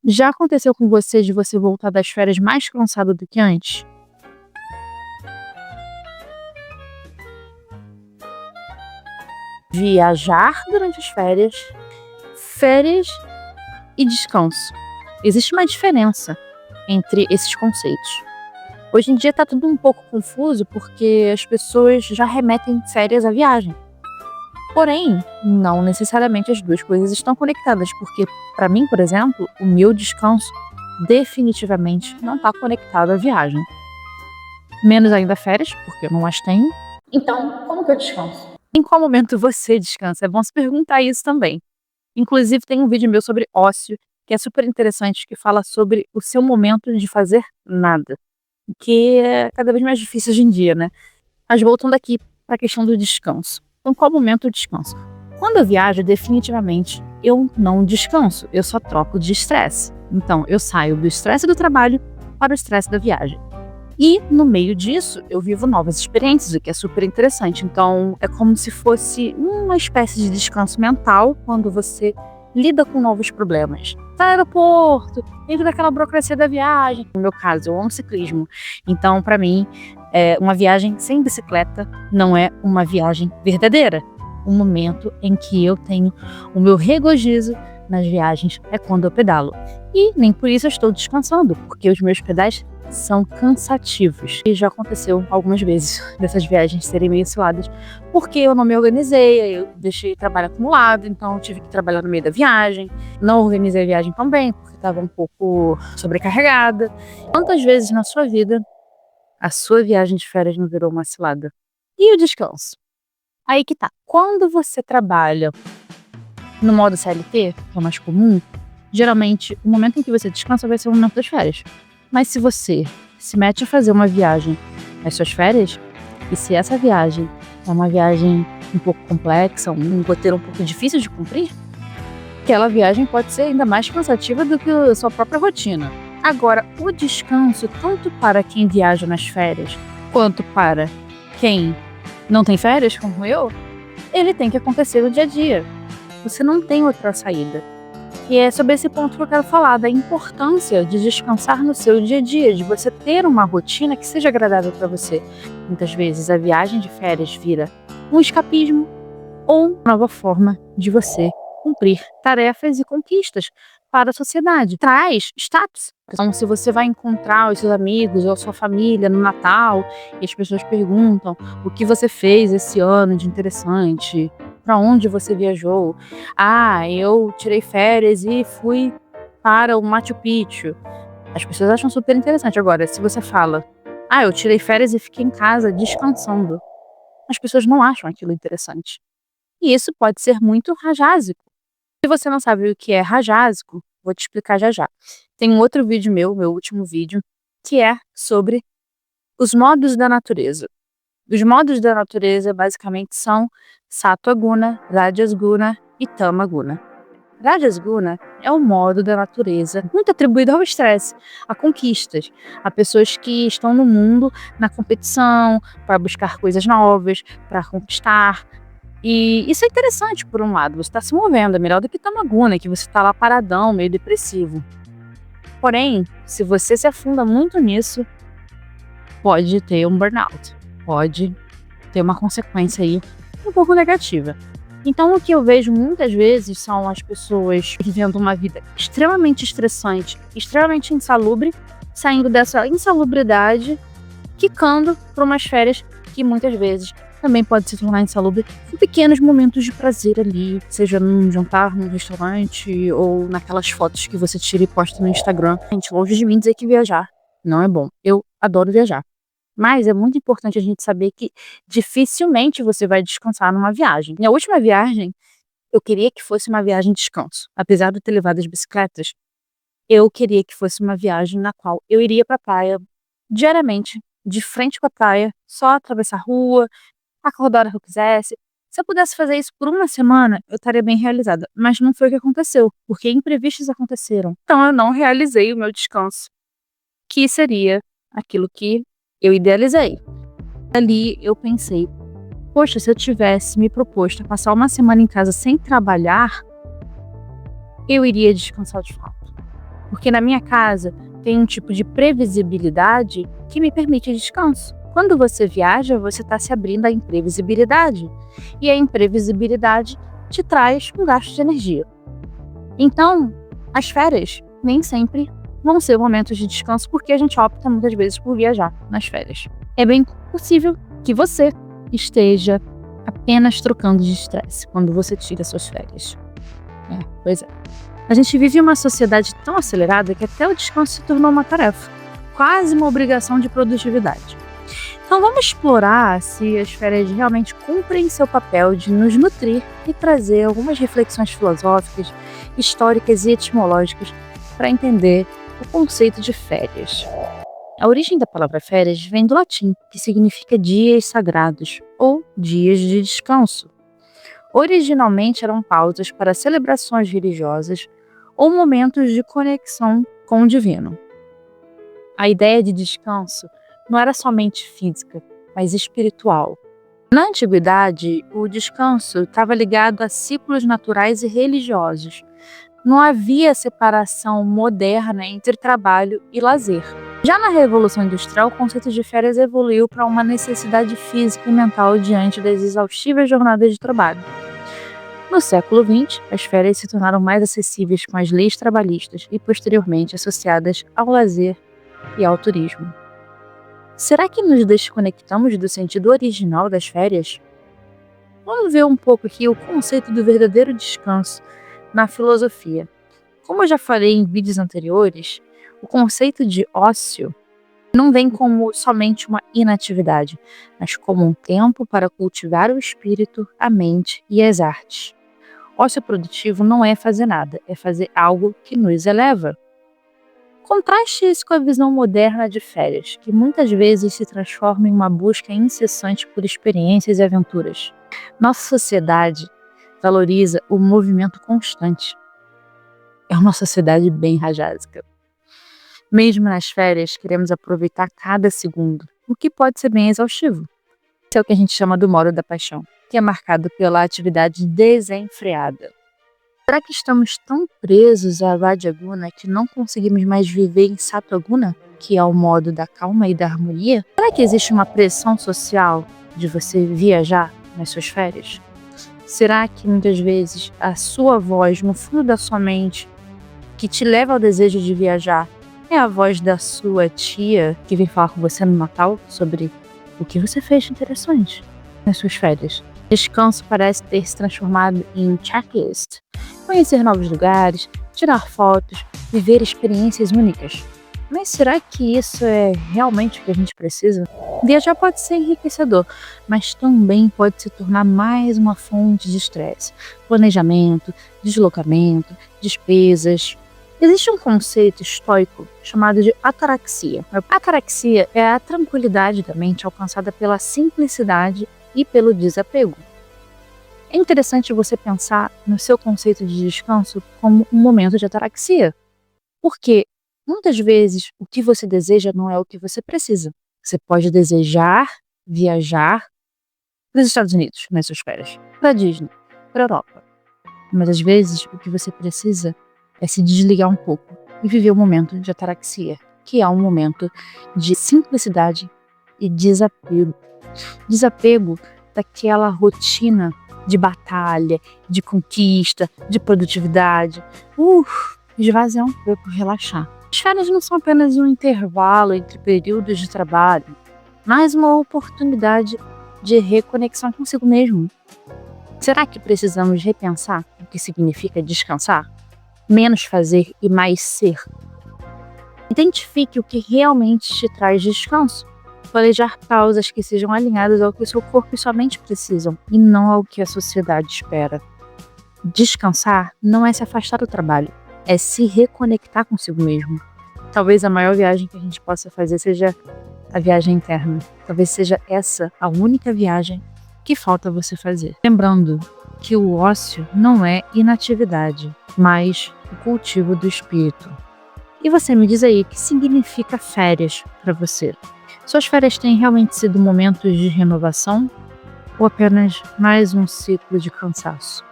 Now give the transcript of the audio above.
Já aconteceu com você de você voltar das férias mais cansado do que antes? Viajar durante as férias e descanso. Existe uma diferença entre esses conceitos. Hoje em dia tá tudo um pouco confuso porque as pessoas já remetem férias à viagem. Porém, não necessariamente as duas coisas estão conectadas, porque para mim, por exemplo, o meu descanso definitivamente não está conectado à viagem. Menos ainda férias, porque eu não as tenho. Então, como que eu descanso? Em qual momento você descansa? É bom se perguntar isso também. Inclusive, tem um vídeo meu sobre ócio, que é super interessante, que fala sobre o seu momento de fazer nada, que é cada vez mais difícil hoje em dia, né? Mas voltando aqui para a questão do descanso. Em qual momento eu descanso? Quando eu viajo, definitivamente, eu não descanso, eu só troco de estresse. Então, eu saio do estresse do trabalho para o estresse da viagem. E, no meio disso, eu vivo novas experiências, o que é super interessante. Então, é como se fosse uma espécie de descanso mental quando você lida com novos problemas. Tá no aeroporto, dentro daquela burocracia da viagem. No meu caso, eu amo ciclismo. Então, para mim, uma viagem sem bicicleta não é uma viagem verdadeira. O momento em que eu tenho o meu regozijo nas viagens é quando eu pedalo. E nem por isso eu estou descansando, porque os meus pedais são cansativos. E já aconteceu algumas vezes dessas viagens serem meio suadas, porque eu não me organizei, eu deixei trabalho acumulado, então eu tive que trabalhar no meio da viagem. Não organizei a viagem tão bem, porque estava um pouco sobrecarregada. Quantas vezes na sua vida a sua viagem de férias não virou uma cilada? E o descanso? Aí que tá. Quando você trabalha no modo CLT, que é o mais comum, geralmente o momento em que você descansa vai ser o momento das férias. Mas se você se mete a fazer uma viagem nas suas férias, e se essa viagem é uma viagem um pouco complexa, um roteiro um pouco difícil de cumprir, aquela viagem pode ser ainda mais cansativa do que a sua própria rotina. Agora, o descanso, tanto para quem viaja nas férias, quanto para quem não tem férias, como eu, ele tem que acontecer no dia a dia. Você não tem outra saída. E é sobre esse ponto que eu quero falar, da importância de descansar no seu dia a dia, de você ter uma rotina que seja agradável para você. Muitas vezes a viagem de férias vira um escapismo ou uma nova forma de você cumprir tarefas e conquistas para a sociedade. Traz status. Então, se você vai encontrar os seus amigos ou a sua família no Natal e as pessoas perguntam o que você fez esse ano de interessante, para onde você viajou. Ah, eu tirei férias e fui para o Machu Picchu. As pessoas acham super interessante. Agora, se você fala, eu tirei férias e fiquei em casa descansando, as pessoas não acham aquilo interessante. E isso pode ser muito rajásico. Se você não sabe o que é rajásico, vou te explicar já já. Tem um outro vídeo meu último vídeo, que é sobre os modos da natureza. Os modos da natureza basicamente são Sattva Guna, Rajas Guna e Tama Guna. Rajas Guna é o modo da natureza muito atribuído ao estresse, a conquistas, a pessoas que estão no mundo na competição, para buscar coisas novas, para conquistar. E isso é interessante por um lado, você está se movendo, é melhor do que Tama Guna, que você está lá paradão, meio depressivo. Porém, se você se afunda muito nisso, pode ter um burnout, pode ter uma consequência aí um pouco negativa. Então, o que eu vejo muitas vezes são as pessoas vivendo uma vida extremamente estressante, extremamente insalubre, saindo dessa insalubridade, quicando para umas férias que muitas vezes também pode se tornar insalubre com pequenos momentos de prazer ali, seja num jantar, num restaurante ou naquelas fotos que você tira e posta no Instagram. Gente, longe de mim dizer que viajar não é bom. Eu adoro viajar. Mas é muito importante a gente saber que dificilmente você vai descansar numa viagem. Minha última viagem, eu queria que fosse uma viagem de descanso. Apesar de eu ter levado as bicicletas, eu queria que fosse uma viagem na qual eu iria pra praia diariamente, de frente com a praia, só atravessar a rua, acordar a hora que eu quisesse. Se eu pudesse fazer isso por uma semana, eu estaria bem realizada. Mas não foi o que aconteceu, porque imprevistos aconteceram. Então eu não realizei o meu descanso, que seria aquilo que eu idealizei. Ali eu pensei, poxa, se eu tivesse me proposto a passar uma semana em casa sem trabalhar, eu iria descansar de fato. Porque na minha casa tem um tipo de previsibilidade que me permite descanso. Quando você viaja, você está se abrindo à imprevisibilidade. E a imprevisibilidade te traz um gasto de energia. Então, as férias nem sempre vão ser momentos de descanso porque a gente opta muitas vezes por viajar nas férias. É bem possível que você esteja apenas trocando de estresse quando você tira suas férias. Pois é. A gente vive uma sociedade tão acelerada que até o descanso se tornou uma tarefa, quase uma obrigação de produtividade. Então vamos explorar se as férias realmente cumprem seu papel de nos nutrir e trazer algumas reflexões filosóficas, históricas e etimológicas para entender o conceito de férias. A origem da palavra férias vem do latim, que significa dias sagrados ou dias de descanso. Originalmente eram pausas para celebrações religiosas ou momentos de conexão com o divino. A ideia de descanso não era somente física, mas espiritual. Na antiguidade, o descanso estava ligado a ciclos naturais e religiosos. Não havia separação moderna entre trabalho e lazer. Já na Revolução Industrial, o conceito de férias evoluiu para uma necessidade física e mental diante das exaustivas jornadas de trabalho. No século XX, as férias se tornaram mais acessíveis com as leis trabalhistas e, posteriormente, associadas ao lazer e ao turismo. Será que nos desconectamos do sentido original das férias? Vamos ver um pouco aqui o conceito do verdadeiro descanso na filosofia. Como eu já falei em vídeos anteriores, o conceito de ócio não vem como somente uma inatividade, mas como um tempo para cultivar o espírito, a mente e as artes. Ócio produtivo não é fazer nada, é fazer algo que nos eleva. Contraste isso com a visão moderna de férias, que muitas vezes se transforma em uma busca incessante por experiências e aventuras. Nossa sociedade valoriza o movimento constante. É uma sociedade bem rajásica. Mesmo nas férias, queremos aproveitar cada segundo, o que pode ser bem exaustivo. Isso é o que a gente chama do modo da paixão, que é marcado pela atividade desenfreada. Será que estamos tão presos a Rajaguna que não conseguimos mais viver em Sattvaguna, que é o modo da calma e da harmonia? Será que existe uma pressão social de você viajar nas suas férias? Será que muitas vezes a sua voz no fundo da sua mente que te leva ao desejo de viajar é a voz da sua tia que vem falar com você no Natal sobre o que você fez de interessante nas suas férias? Descanso parece ter se transformado em checklist. Conhecer novos lugares, tirar fotos, viver experiências únicas. Mas será que isso é realmente o que a gente precisa? Viajar pode ser enriquecedor, mas também pode se tornar mais uma fonte de estresse. Planejamento, deslocamento, despesas. Existe um conceito estoico chamado de ataraxia. A ataraxia é a tranquilidade da mente alcançada pela simplicidade e pelo desapego. É interessante você pensar no seu conceito de descanso como um momento de ataraxia, porque muitas vezes o que você deseja não é o que você precisa. Você pode desejar viajar para os Estados Unidos nas suas férias, para a Disney, para a Europa, mas às vezes o que você precisa é se desligar um pouco e viver um momento de ataraxia, que é um momento de simplicidade e desapego. Desapego daquela rotina de batalha, de conquista, de produtividade. Esvaziar um pouco, relaxar. As férias não são apenas um intervalo entre períodos de trabalho, mas uma oportunidade de reconexão consigo mesmo. Será que precisamos repensar o que significa descansar? Menos fazer e mais ser. Identifique o que realmente te traz descanso. Planejar pausas que sejam alinhadas ao que o seu corpo e sua mente precisam e não ao que a sociedade espera. Descansar não é se afastar do trabalho, é se reconectar consigo mesmo. Talvez a maior viagem que a gente possa fazer seja a viagem interna. Talvez seja essa a única viagem que falta você fazer. Lembrando que o ócio não é inatividade, mas o cultivo do espírito. E você me diz aí, o que significa férias para você? Suas férias têm realmente sido momentos de renovação ou apenas mais um ciclo de cansaço?